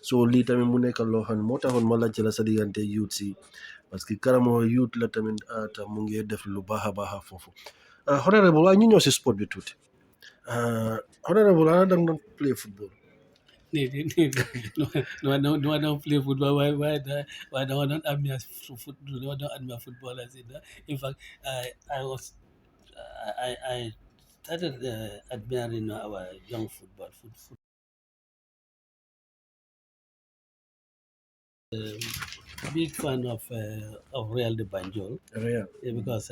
so lii tamit mu nekk loo xam ne moo taxoon ma laajte la sa diggante youth si parce que Karamo youth la tamit tam mu ngi def lu baax a baax a foofu honorable waaye ñu ñëw si sport bi tuuti honorable ana da nga doon play football. No, I don't play football. Why do I don't admire football? No, I don't admire footballers either. In fact, I started admiring our young football. Big fan of Real de Banjul. Real. Because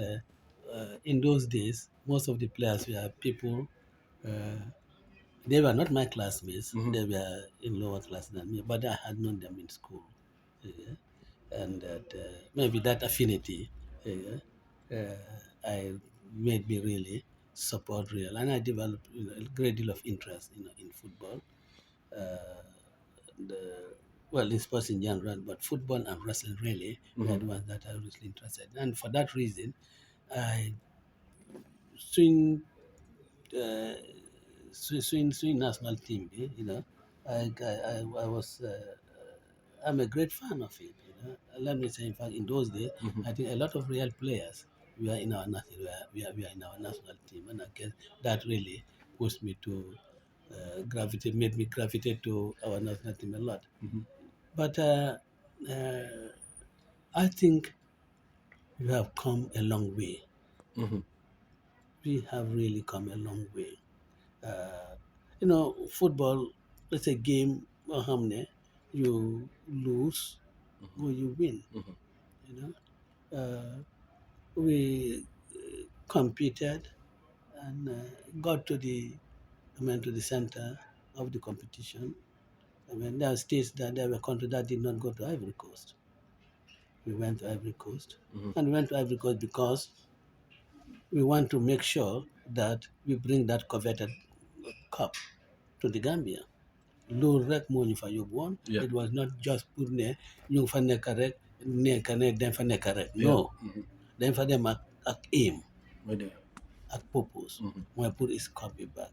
in those days, most of the players were people. They were not my classmates. They were in lower class than me, but I had known them in school. Yeah. And that, maybe that affinity I made me really support Real, and I developed a great deal of interest in football. In sports in general, but football and wrestling really were the ones that I was really interested in. And for that reason, I swing national team. I was. I'm a great fan of it. Let me say, in fact, in those days, I think a lot of real players were in our national, we are in our national team, and I guess that really pushed me to made me gravitate to our national team a lot. But I think we have come a long way. We have really come a long way. Football, let's say game or hamne, you lose or you win. We competed and got to the center of the competition. There are states that there were countries that did not go to Ivory Coast. We went to Ivory Coast, and we went to Ivory Coast because we want to make sure that we bring that coveted cup to the Gambia. Loolu rek moo ñu fa yóbbu woon. It was not just pour ne ñu ngi fa nekk rek dañ fa nekk rek. No, dañ fa dem ak aim, ak purpose, mooy pour is cup bi back.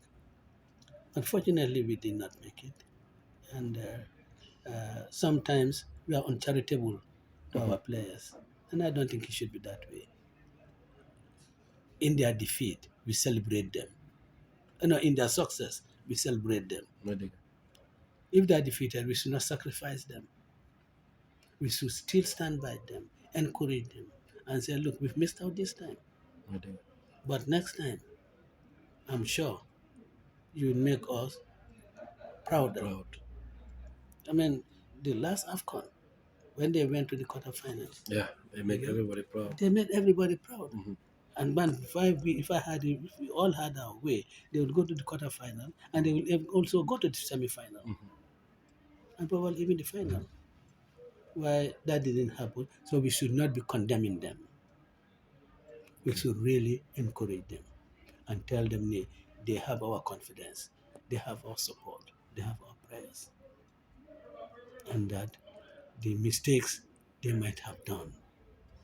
Unfortunately, we did not make it, and sometimes we are uncharitable to our players, and I don't think it should be that way. In their defeat, we celebrate them. In their success, we celebrate them. If they are defeated, we should not sacrifice them. We should still stand by them, encourage them, and say, look, we've missed out this time. But next time, I'm sure you will make us prouder. I mean, the last AFCON, when they went to the quarterfinals. Yeah, they make everybody proud. They made everybody proud. And man, if we all had our way, they would go to the quarterfinal and they will also go to the semi-final. And probably even the final. Why that didn't happen, so we should not be condemning them. We should really encourage them and tell them they have our confidence, they have our support, they have our prayers, and that the mistakes they might have done.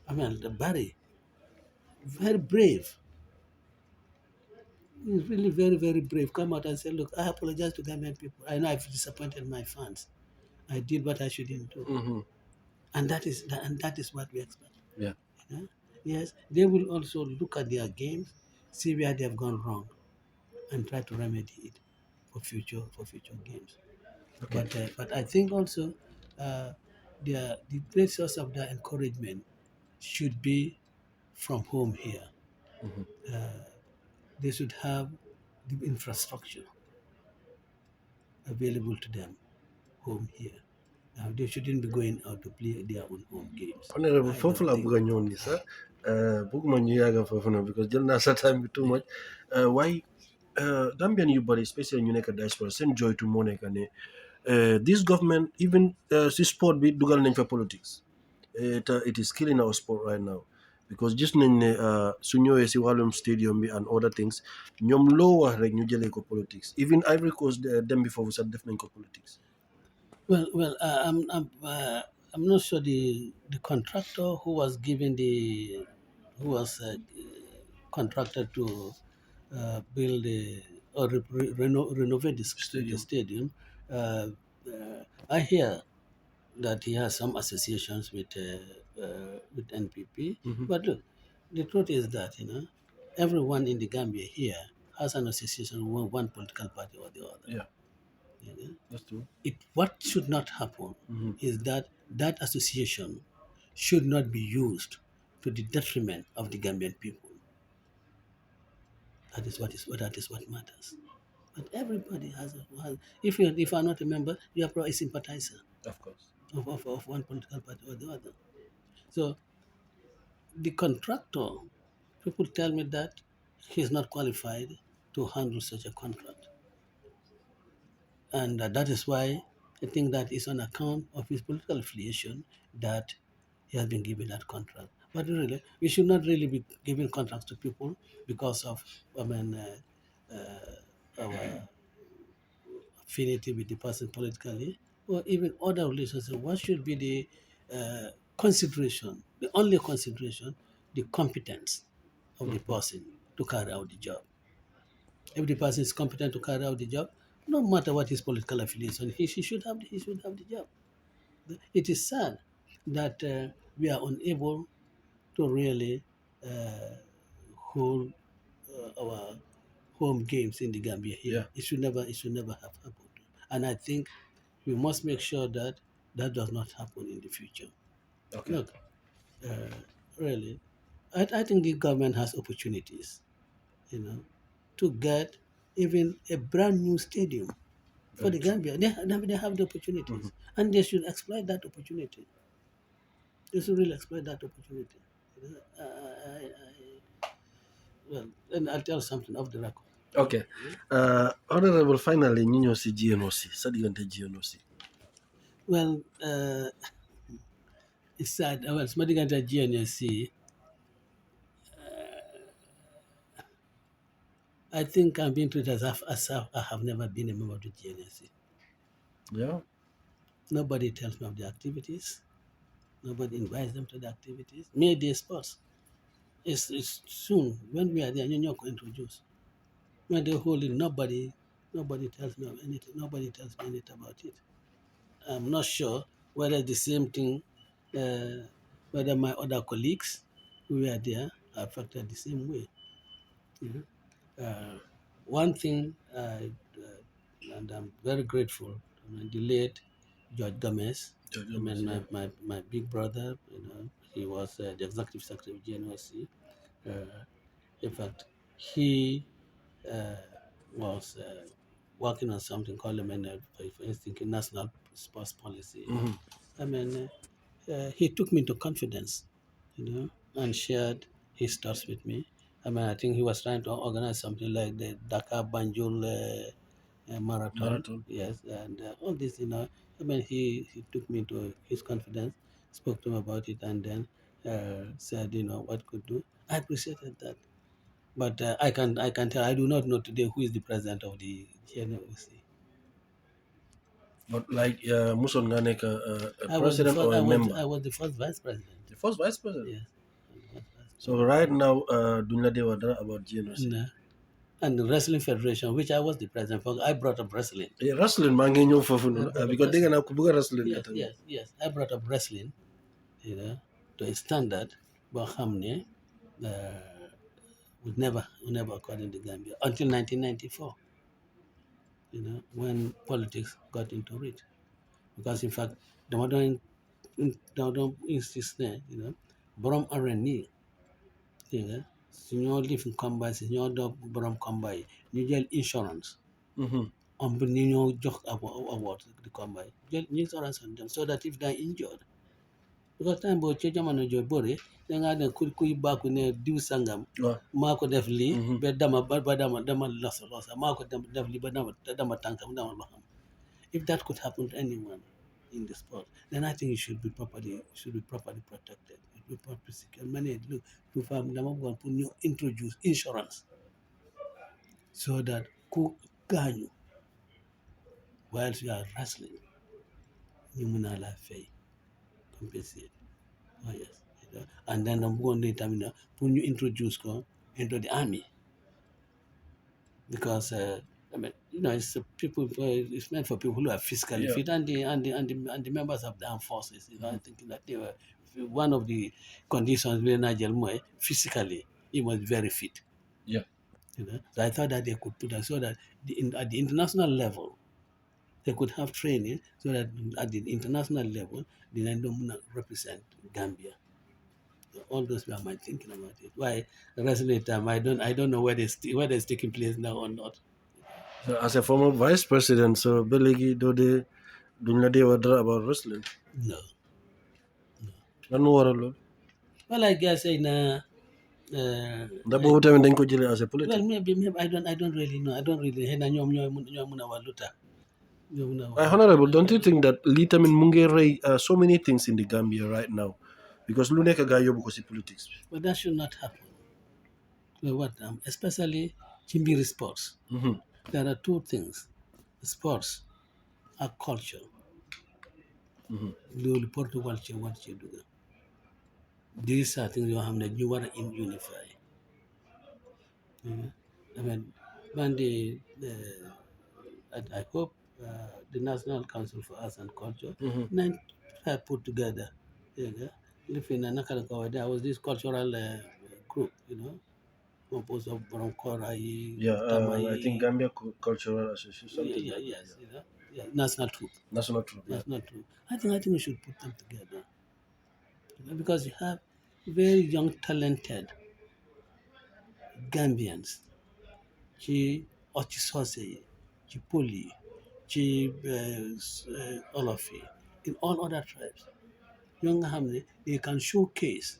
I mean, Barry, very brave. He's really very, very brave. Come out and say, look, I apologize to Gambian people. I know I've disappointed my fans. I did what I shouldn't do. And that is what we expect. Yeah. Yes, they will also look at their games, see where they have gone wrong, and try to remedy it for future games. Okay. But I think also the great source of their encouragement should be from home here. They should have the infrastructure available to them home here. Now, they shouldn't be going out to play their own home games. Honorable, foofu laa bëgg a ñëw ni sax bëgguma ñu yàgga foofu na because jël naa sa time bi too much waaye Gambian yu bari especially ñu nekk diaspora seen joytu moo nekk ne this government even si sport bi dugal nañ fa politics it is killing our sport right now because gis nañ ne su ñëwee si wàllum stadium bi and other things ñoom loo wax rek ñu jëlee ko politics even Ivory Coast dem bi foofu sax def nañ ko politics. Well, I'm not sure the contractor who was contracted to build or renovate the stadium I hear that he has some associations with NPP. Hmm. But look, the truth is that everyone in the Gambia here has an association with one political party or the other. Yeah, You know? that's true. What should not happen Hmm. is that that association should not be used to the detriment of the Gambian people. That is what matters. But everybody if you are not a member, you are probably a sympathizer Of course. of one political party or the other. So the contractor, people tell me that he's not qualified to handle such a contract. And that is why I think that is on account of his political affiliation that he has been given that contract. But really, we should not really be giving contracts to people because of, I mean, our affinity with the person politically, or even other relationships. What should be the consideration, the only consideration, the competence of the person to carry out the job. If the person is competent to carry out the job, no matter what his political affiliation, he should have the job. It is sad that we are unable to really uh, hold our home games in the Gambia here. Yeah. It should never have happened. And I think we must make sure that that does not happen in the future. Okay. Look, uh, really, I think the government has opportunities, you know, to get even a brand new stadium for Very the true. Gambia. They have the Hmm. opportunities, and they should exploit that opportunity. They should really exploit that opportunity. You know, well, and I'll tell something off the record. Okay. Honorable, finally, ñu ñëw si GNOC sa diggante GNOC. Well, it's sad. Well, Smadiganta GNSC, I think I'm being treated as if I have never been a member of the GNSC. Yeah. Nobody tells me of the activities. Nobody invites them to the activities. May Day Sports. It's soon when we are there. You're not going to introduce. When they hold it, nobody tells me of anything. Nobody tells me anything about it. I'm not sure whether the same thing, uh, whether my other colleagues who were there are affected the same way. You know? One thing, and I'm very grateful, the late George Gomez, George Amos, yeah. my big brother, he was the executive secretary of GNOC. In fact, he uh, was working on something called for instance, national sports policy. Hmm. He took me into confidence, and shared his thoughts with me. I think he was trying to organize something like the Dakar Banjul marathon. Marathon. Yes, and all this, he took me into his confidence, spoke to him about it, and then said, what could do. I appreciated that. But I can tell, I do not know today who is the president of the GNOC. But like, Muson nga nekk a I was the president first. or a member? I was the first vice president. The first vice president. Yes, I was the first vice So president. right now, duñ la dee wax dara about GNOC. And the Wrestling Federation, which I was the president for, I brought up wrestling. Wrestling maa ngi ñëw foofu I noonu brought up because dégg wrestling. naa ku bëgg a wrestling nga Yes, tamit. yes, yes. I brought up wrestling, to a standard, but would never occurred in the Gambia until 1994, when politics got into it. Because in fact, the modern insist, Borom RNE, senior living combine, senior dog Borom combine, New Jail insurance. Mhm. On the new job award the combine. Insurance on them so that if they're injured, because time bo che jamano jo bore da nga ne kuy baku ne diw sangam Waaw. mako def li Mhm. be dama ba dama losa mako def li ba dama tankam dama lo xam. If that could happen to anyone in the sport, then I think it should be properly protected. It should be properly secured. Many look to farm dama bugan pour ñu introduce insurance so that ku gañu whilst you are wrestling ñu mëna la fay compensate. Oh yes. And then I'm going to introduce ko into the army because I mean, it's people. It's meant for people who are physically Yeah. fit, and the members of the armed forces. I think that they were one of the conditions where Nigel Moy physically he was very fit. Yeah. So I thought that they could put that so that at the international level they could have training so that at the international level they don't represent Gambia. So all those were my thinking about it. Why the rest of the time I don't know whether it's taking place now or not. So as a former vice president, so Belegi do they do not they were about wrestling. No. Lan moo waral lool. Well, I guess Ndax boobu tamit dañ ko jëlee as a well, politique. maybe I don't really know. I don't really. Hey, na ñoo mun a wax lu tax. Ñoo mun a wax Waaye lu tax. honorable, don't you think that lii tamit mu ngi rey so many things in the Gambia right now because lu nekk gaa yóbbu ko si politics bi. But that should not happen. Well, especially Chimbiri sports. There are two things: sports and culture. Loolu Portugal ci war ci dugga. These are things yoo xam ne ñu war a unify. I mean, when I hope the National Council for Arts and Culture, nine put together. Living in Nakalakawa, there was this cultural group, composed of Broncorai, Yeah, I think Tamai, Gambia Cultural Association, something like that. yes, National Troop. National Troop, yeah. National Troop. I think we should put them together. Because you have very young, talented Gambians ci Ochisose, ci Poli, ci Olofi, in all other tribes. Young Hamne, they can showcase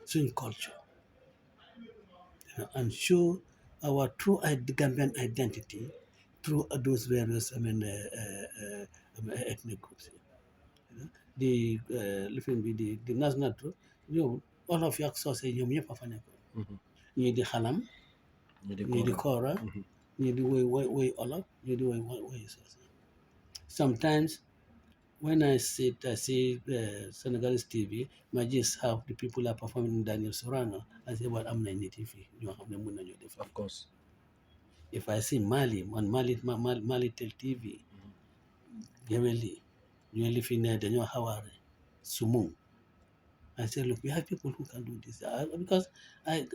swing culture, and show our true Gambian identity through those various ethnic groups. The living with the national truth, all of your sources, you may have ñii di xalam, ñii di kora, ñii di woy olof, ñii di woy soose. Sometimes when I see Senegalese TV, I just how the people are performing Daniel Sorano, I say, well, am na native yi ñoo xam ne mun nañoo def. Of course. If I see Mali on Mali Tel TV, Geweli, ñoo li fi ne dañoo xawaare, Sumung. I say, look, we have people who can do this. Because I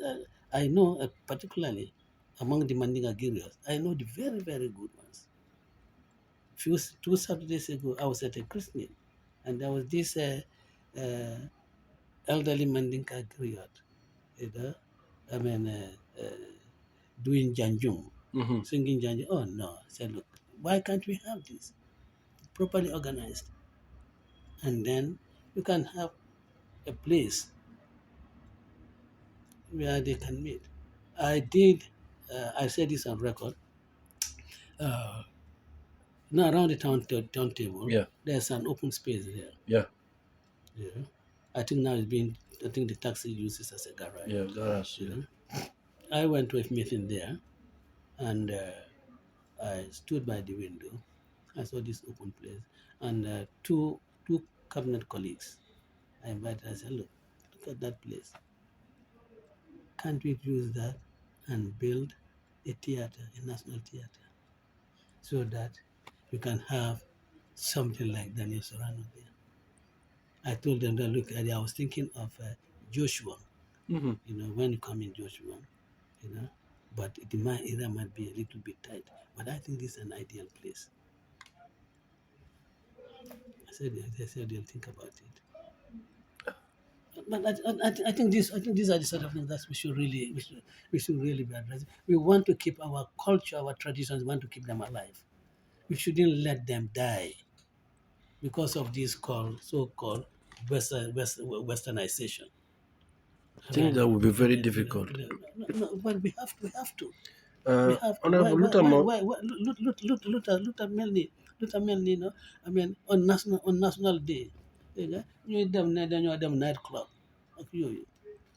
know, particularly among the Mandinga guerrillas, I know the very, very good ones. Two Saturdays ago, I was at a christening, and there was this elderly Mandinga guerrilla, I mean, doing Janjum, singing Janjum. Oh, no. I said, look, why can't we have this properly organized? And then you can have a place where they can meet. I said this on record. Now around the turntable, Yeah. there's an open space there. Yeah. Yeah. I think the taxi uses as a garage. Yeah, garage. Yeah. I went to a meeting there, and I stood by the window. I saw this open place, and two cabinet colleagues. I invited. I said, look at that place. Can't we use that and build a theater, a national theater, so that we can have something like Daniel Sorano there? I told them that, look, I was thinking of Joshua, when you come in Joshua, but the area might be a little bit tight. But I think this is an ideal place. They said they'll think about it. But I think these are the sort of things that we should really be addressing. We want to keep our culture, our traditions. We want to keep them alive. We shouldn't let them die because of this so-called westernization. I think that would be very difficult. No, but we have to. Honorable Lutamo. Luta Melni, on national day. You dem ne dañoo dem nightclub ak yooyu.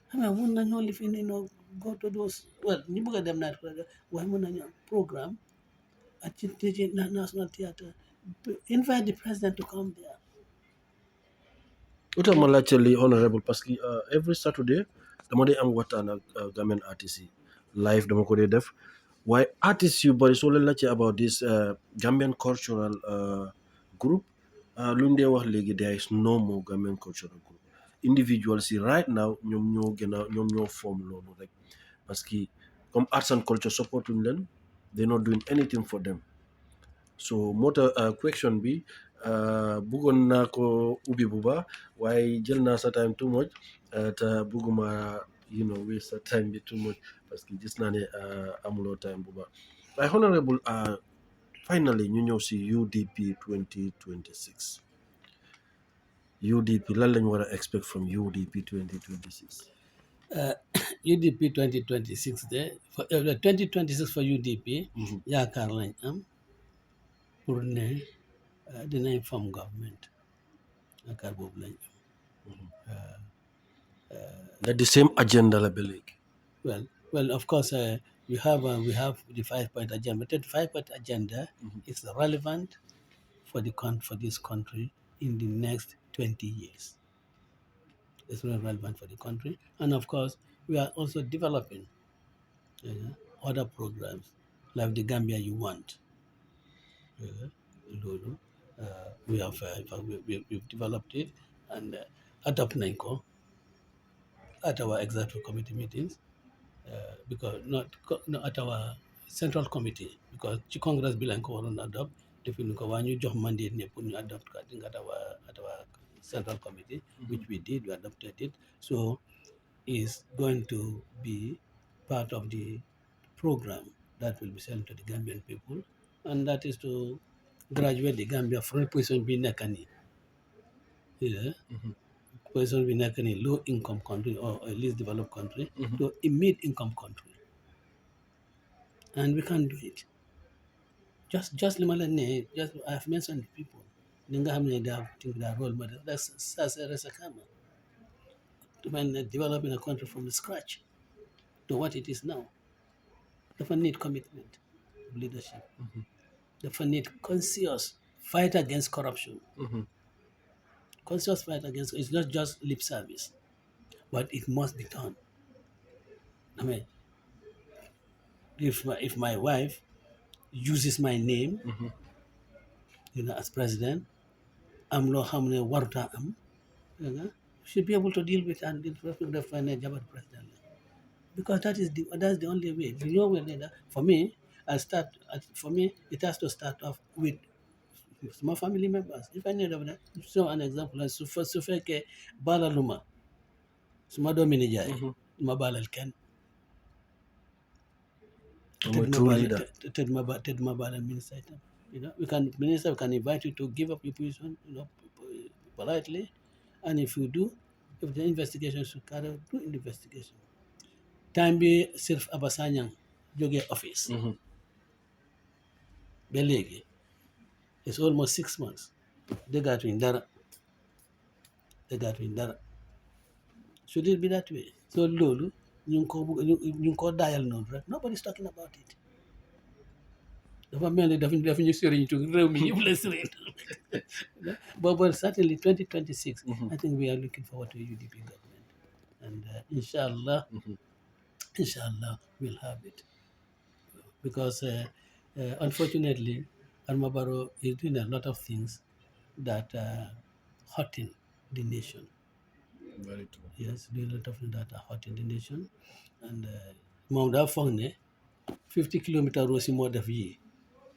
Xam nga mun nañoo lifin, go to those, well, ñu bëgg a dem nightclub, waaye mun nañoo am programme at ci national theatre. Invite the president to come there. Utama laajte li honorable parce que every Saturday dama dee am waxtaan ak Gambian artistes yi live dama ko dee def Why artists you bari so leen about this Gambian cultural group lu ñu dee wax léegi there is no more Gambian cultural group individuals yi right now ñoom ñoo form loolu rek parce que comme arts and culture supportuñ leen they not doing anything for them. So moo tax question bi bëggoon naa ko ubbi bu baax waaye jël naa sa time too much te bëgguma waste sa time bi too much parce que gis naa ne amuloo time bu baax waaye honorable finally ñu ñëw si UDP 2026 UDP lan lañ war a expect from UDP 2026. UDP 2026 de 2026 for UDP yaakaar lañ am pour ne dinañ form government yaakaar boobu lañ am. That the same agenda la ba léegi. Well, of course, we have the 5-point agenda. But the 5-point agenda is relevant for this country in the next 20 years. It's very relevant for the country, and of course, we are also developing other programs like the Gambia You Want. We've developed it and adopt NICO at our executive committee meetings. Because not at our central committee, because the Congress bill and ko adopt definitely ko wa ñu jox mandate ne pour ñu adopt ka at our central committee, which we did. We adopted it, so is going to be part of the program that will be sent to the Gambian people, and that is to graduate the Gambia from position being nekani, position being nekani low income country or at least developed country to a mid income country. And we can do it. Just I've mentioned people. They have think they are role model. That's a Resakama. When developing a country from scratch to what it is now. They need commitment, leadership. They need conscious fight against corruption. Conscious fight against it's not just lip service, but it must be done. I mean, if my wife uses my name, as president, am lo xam ne waruta am, should be able to deal with and define a Jabat president. Because that's the only way. For me, it has to start off with my family members. If I need of that, so an example, as Sufeke Bala Luma, Sumado Minijai, Mabala Ken, Ted Mabala Minister. Minister can invite you to give up your position, politely. And if you do, if the investigation should carry out, do investigation. Time be Sirf Abasanyang, Joge office. Belegi. It's almost 6 months. They got in Dara. Should it be that way? So Lulu, you call dial no, right? Nobody's talking about it. The family definitely steering to me. But certainly 2026, I think we are looking forward to a UDP government. And inshallah, we'll have it. Because unfortunately, Almabaro is doing a lot of things that are hurting the nation. Very true. Yes, doing a lot of things that are hurting the nation. And Maunda Fongne, 50 kilometers rosi more of ye.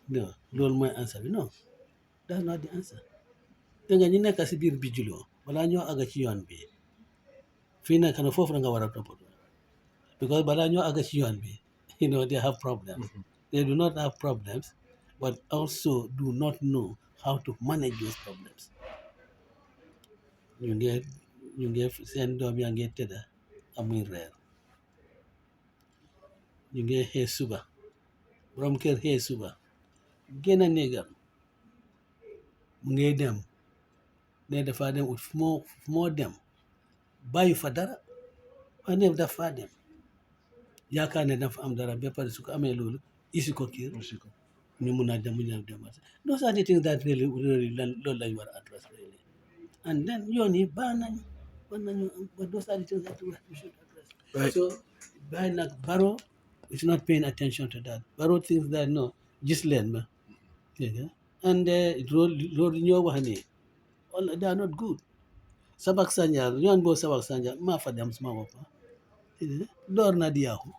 No, don't my answer. No, that's not the answer. Tenga nyine kasi bir bijulo, bala nyo aga ci yoon bi. Fii nekk na foofu nga war a toppatoo. Because bala nyo aga ci yoon bi, they have problems. They do not have problems, but also do not know how to manage those problems. You get send doom yaa ngi tëdda amuñ reer. You get xëy suba. Borom kër xëy suba. Génn néegam. Mu ngay dem. Ne dafa dem ut fu moo dem. Bàyyi fa dara. Waaye ne dafa dem. Yaakaar ne dafa am dara ba pare su ko amee loolu isi ko kër. ñu mun a dem those are the things that really loolu lañ war a address really. And then yoon yi baax nañu but those are the things that we should address. Right. So bàyyi nag Barrow It's not paying attention to that. Barrow thinks that no, just learn, man. Yeah. And road all they are not good. Sabak Sanya, yon bo Sabak Sanya, ma for them small papa. Door na diahu.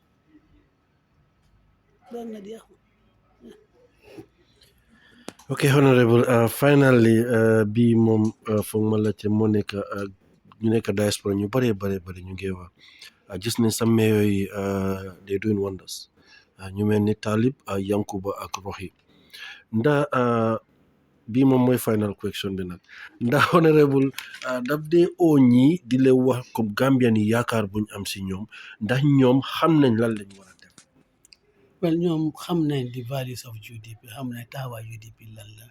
Door na diahu. Okay, Honorable. Finally, bi moom foog ma laajte moo nekk ñu nekk diaspora ñu bare ñu ngi wax gis ne sa meyo yi they doing wonders ñu mel ni Talib Yankuba ak Rohi ndax bii moom mooy final question bi nag ndax Honorable daf dee oo ñii di leen wax comme Gambian yi yaakaar buñ am si ñoom ndax ñoom xam nañ lan lañ war a def. Well, ñoom xam nañ the values of UDP, xam nañ taxawaay UDP lan la,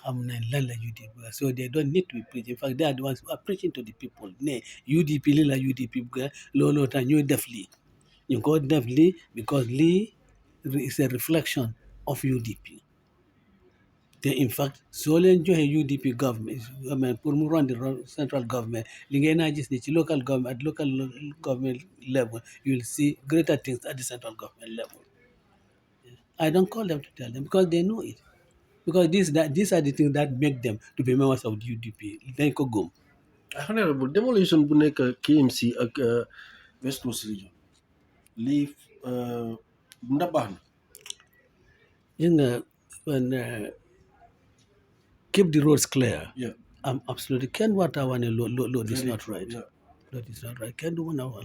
xam nañ lan la UDP la. So they don't need to be preaching. In fact, they are the ones who are preaching to the people. Ne UDP li la UDP ga looloo tax ñuy def lii. ñu ko def lii because lii is a reflection of UDP. Te in fact soo leen joxe UDP government pour mu run the central government li ngeen naa gis ni ci local government at local government level you will see greater things at the central government level. I don't call them to tell them because they know it. Because these are the things that make them to be members of the UDP. Dañ ko gëm. Honorable demolition bu nekk KMC ak West Coast Region lii ndax baax na. You know, when keep the roads clear. Yeah. I'm absolutely can what I want to load is not right. Yeah. Load is not right. Can do one hour.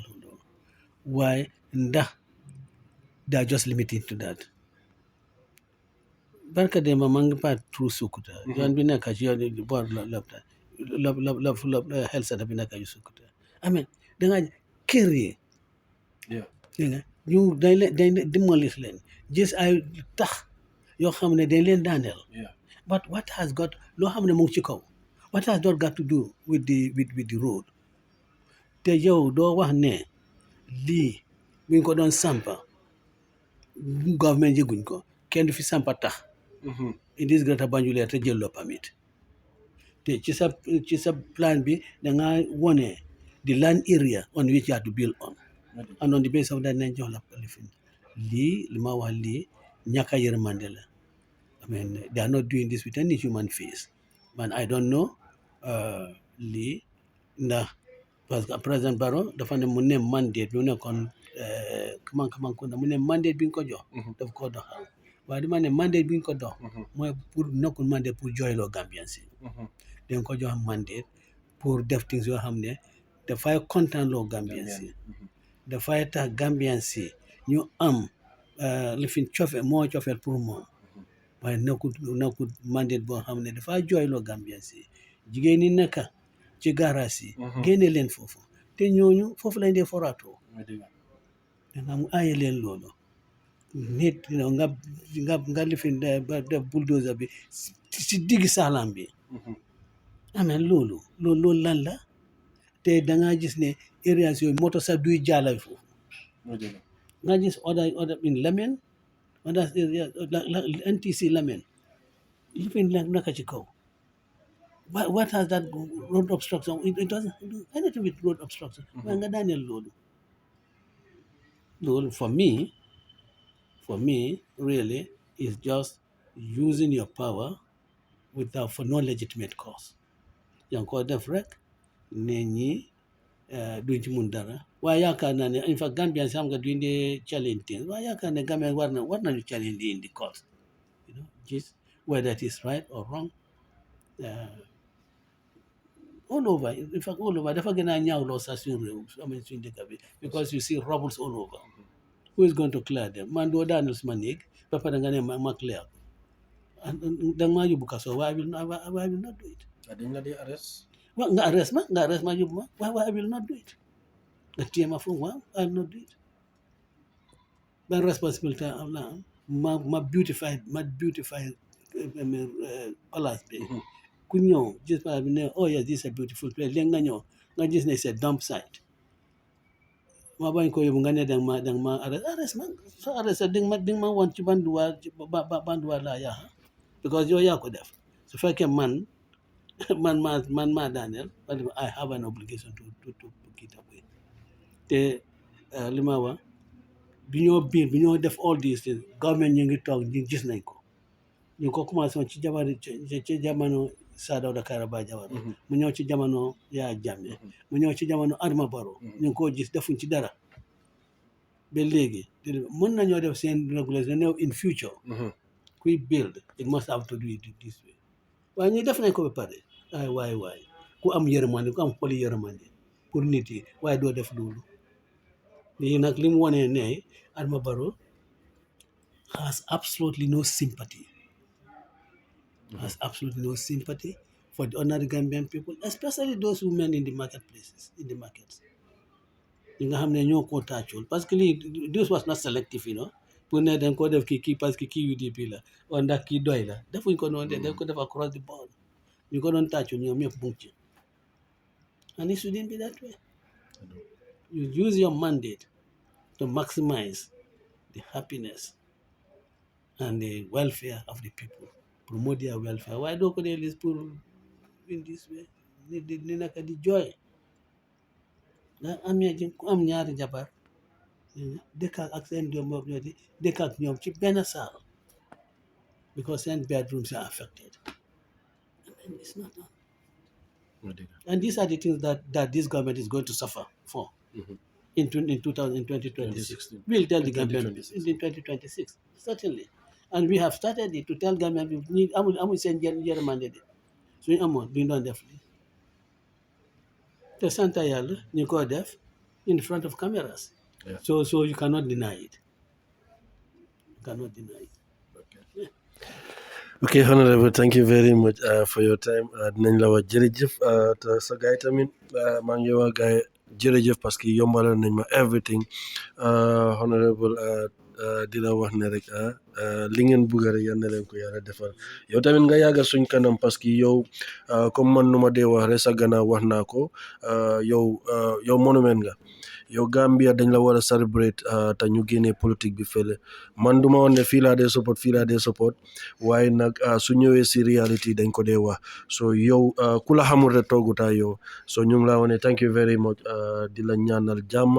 Why? They are just limited to that. Barka de mamang pa through Sukuta. Yan binaka yon the board love health at binaka Sukuta. I mean, then I carry. Yeah. You demolish land. Just I tah your hamne de len Daniel. Yeah. But what has got lo hamne mungchiko? What has that got to do with the road? Te yo do wax ne li buñ ko don sampa government yeguñ ko kenn du fi sampa tax in this greater Banjul te jël permit te ci sa plan bi da nga wone the land area on which you have to build on and on the basis of that nañ jox la lifin li ma wax li ñaka yermande la. I mean they are not doing this with any human face. Man, I don't know li ndax parce que président Barrow dafa ne mu ne mandate bi mu nekkoon comment ko mu ne mandate bi nga ko jox daf ko doxal waaye dama ne mandate bi nga ko dox mooy pour nekkul mandate pour jooyloo Gambian si dañ ko jox mandate pour def things yoo xam ne dafay kontaan loo Gambian si dafay tax Gambian si ñu am li fi moo cofeel pour moom waaye nekkul mandate boo xam ne dafay jooyloo Gambian si jigéen ñi nekk ci gaaraas yi génne leen foofu te ñooñu foofu lañ dee foraatoo danga mu aaye leen loolu nit nga lifin def bulldozer bi si diggi saalam bi amee loolu lan la te danga gis ne areas yooyu moto sax duy jàllale foofu nga gis other in Lamen other area NTC Lamen lifin naka ci kaw. What has that road obstruction? It doesn't do anything with road obstruction. For me, really, is just using your power for no legitimate cause. Yang ko def rek ne ñi duñ ci mun dara. Waaye yaakaar naa ne in fact Gambians xam nga duñ dee challenge things. Waaye yaakaar ne Gambians war nañu challenge in the cause. Just whether it is right or wrong. All over, in fact, all over. Dafa gën a ñaawloo sax suñu réew suñu dëkk bi because you see rubbles all over. Who is going to clear them? Man doo daaneel suma néeg ba pare nga ne ma clear ko. Danga maa yóbbu kaso waaye I will not do it. dañ la dee arrest. Waaw nga arrest ma yóbbu ma waaye I will not do it. Nga téye ma foofu waaw I will not do it. Ban responsibility am naa am ma beautify palace bi. Ku ñëw gis palace bi ne oh yes this is a beautiful place léegi nga ñëw nga gis ne c'est a dump site ma bañ ko yóbbu nga ne danga ma arrest ma soo arrest dinga ma woon ci banduwaar laa yaa because yow yaa ko def su fekkee man maa daaneel I have an obligation to keep away te li ma wax bi ñoo biir bi ñoo def all these things government ñu ngi toog ñu gis nañ ko ñu ko commencé woon ci jamono Sir Dawda Kairaba Jawara mu ñëw ci jamono Yaya Jammeh mu ñëw ci jamono Adama Barrow ñu ngi koo gis defuñ ci dara ba léegi mën nañoo def seen régulation new in future kuy build it must have to do it this way waaye ñu def nañ ko ba pare waay ku am yërmande ku am xoli yërmande pour nit yi waaye doo def loolu lii nag li mu wonee ne Adama Barrow has absolutely no sympathy for the ordinary Gambian people, especially those women in the marketplaces, in the markets. You nga xam ne ñoo ko tàccul parce que lii this was not selective, pour ne dañ ko def kii parce que kii UDP la wala ndax kii doy la defuñ ko noonu dañ ko def across the board ñu ko doon tàccul ñoom ñëpp mu ngi ci and it shouldn't be that way. You use your mandate to maximize the happiness and the welfare of the people, promote their welfare. Why don't they list pour in this way? Ni naka di joy. Na am ñaari jabar dëkk ak seen doom boobu ñoo di dëkk ak ñoom ci benn saal because seen bedrooms are affected. And it's not done. And these are the things that this government is going to suffer for in 2026. We'll tell the Gambian in 2026, certainly. And we have started it to tell Gambian people, I'm saying German, so I'm doing on definitely. The Santa Yala, you go deaf in front of cameras. Yeah. So you cannot deny it. Okay, Honorable, thank you very much for your time. Dinañ la wax jërëjëf te sa gars yi tamit maa ngi wax gars yi jërëjëf parce que yombalal nañ ma everything Honorable di la wax ne rek li ngeen bugg rek yal na leen ko yàlla defal yow tamit nga yàgga suñ kanam parce que yow comme man nu ma dee wax rek sa gannaaw wax naa ko yow monument nga yow Gambia dañ la war a celebrate te ñu génnee politique bi fële man duma woon ne fii laa dee support waaye nag su ñëwee si reality dañ ko dee wax so yow ku la xamul rek toogutaa yow so ñu ngi laa wone thank you very much di la ñaanal jàmm